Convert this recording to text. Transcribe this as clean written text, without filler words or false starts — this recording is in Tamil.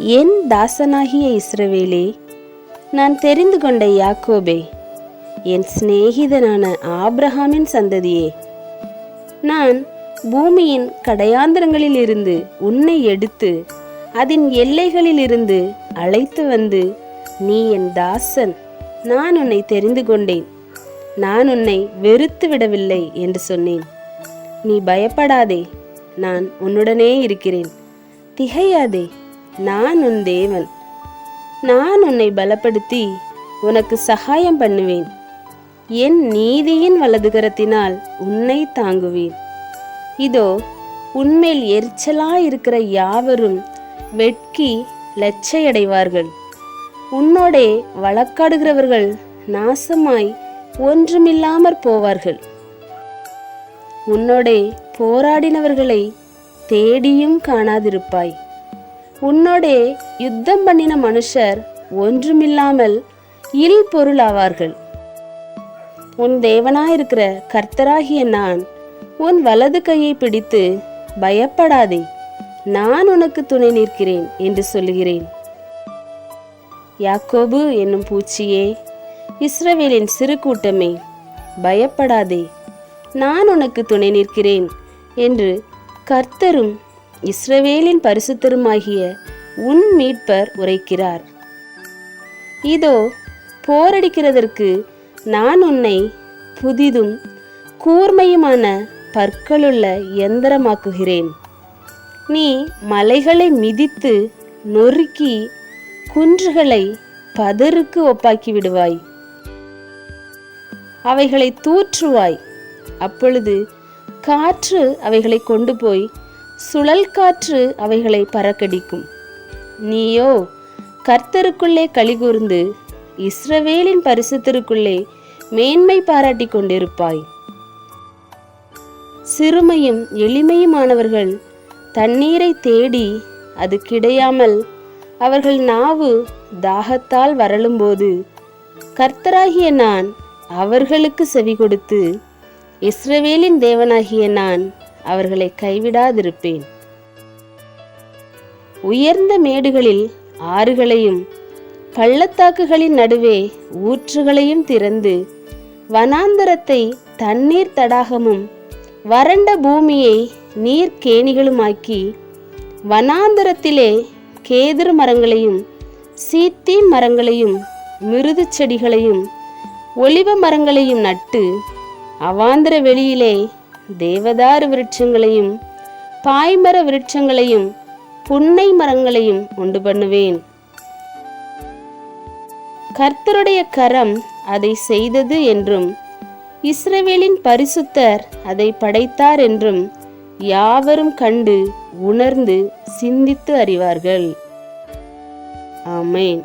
என் தாசனாகிய இஸ்ரவேலே, நான் தெரிந்து கொண்ட யாக்கோபே, என் சிநேகிதனான ஆபிரகாமின் சந்ததியே, நான் பூமியின் கடையாந்தரங்களிலிருந்து உன்னை எடுத்து அதன் எல்லைகளிலிருந்து அழைத்து வந்து, நீ என் தாசன், நான் உன்னை தெரிந்து கொண்டேன், நான் உன்னை வெறுத்து விடவில்லை என்று சொன்னேன். நீ பயப்படாதே, நான் உன்னுடனே இருக்கிறேன். திகையாதே, நான் உன் தேவன். நான் உன்னை பலப்படுத்தி உனக்கு சகாயம் பண்ணுவேன். என் நீதியின் வலதுகரத்தினால் உன்னை தாங்குவேன். இதோ, உன்மேல் எரிச்சலாயிருக்கிற யாவரும் வெட்கி லட்சையடைவார்கள். உன்னோடே வழக்காடுகிறவர்கள் நாசமாய் ஒன்றுமில்லாமற் போவார்கள். உன்னோடே போராடினவர்களை தேடியும் காணாதிருப்பாய். உன்னோடே யுத்தம் பண்ணின மனுஷர் ஒன்றுமில்லாமல் இல் பொருளாவார்கள். உன் தேவனாயிருக்கிற கர்த்தராகிய நான் உன் வலது கையை பிடித்து, பயப்படாதே, நான் உனக்கு துணை நிற்கிறேன் என்று சொல்லுகிறேன். யாக்கோபு என்னும் பூச்சியே, இஸ்ரவேலின் சிறு கூட்டமே, பயப்படாதே, நான் உனக்கு துணை நிற்கிறேன் என்று கர்த்தரும் இஸ்ரவேலின் பரிசுத்தருமாகிய உன் மீட்பர் உரைக்கிறார். இதோ, போரடிக்கிறதற்கு நான் உன்னை புதிதும் கூர்மையுமான பற்களுள்ள யந்திரமாக்குகிறேன். நீ மலைகளை மிதித்து நொறுக்கி குன்றுகளை பதருக்கு ஒப்பாக்கி விடுவாய். அவைகளை தூற்றுவாய். அப்பொழுது காற்று அவைகளை கொண்டு போய் சுழல் காற்று அவைகளை பறக்கடிக்கும். நீயோ கர்த்தருக்குள்ளே களிகூர்ந்து இஸ்ரவேலின் பரிசுத்தருக்குள்ளே மேன்மை பாராட்டி கொண்டிருப்பாய். சிறுமையும் எளிமையுமானவர்கள் தண்ணீரை தேடி அது கிடையாமல் அவர்கள் நாவு தாகத்தால் வரலும்போது, கர்த்தராகிய நான் அவர்களுக்கு செவி கொடுத்து, இஸ்ரவேலின் தேவனாகிய நான் அவர்களை கைவிடாதிருப்பேன். உயர்ந்த மேடுகளில் ஆறுகளையும் பள்ளத்தாக்குகளின் நடுவே ஊற்றுகளையும் திறந்து, வனாந்தரத்தை தண்ணீர் தடாகமும் வறண்ட பூமியை நீர்க்கேணிகளுமாக்கி, வனாந்தரத்திலே கேதுரு மரங்களையும் சீத்தி மரங்களையும் மிருது செடிகளையும் ஒலிவ மரங்களையும் நட்டு, அவாந்தர வெளியிலே தேவதாரு விருட்சங்களையும் பாய்மர விருட்சங்களையும் புன்னை மரங்களையும் உண்டு பண்ணுவேன். கர்த்தருடைய கரம் அதை செய்தது என்றும் இஸ்ரவேலின் பரிசுத்தர் அதை படைத்தார் என்றும் யாவரும் கண்டு உணர்ந்து சிந்தித்து அறிவார்கள். ஆமென்.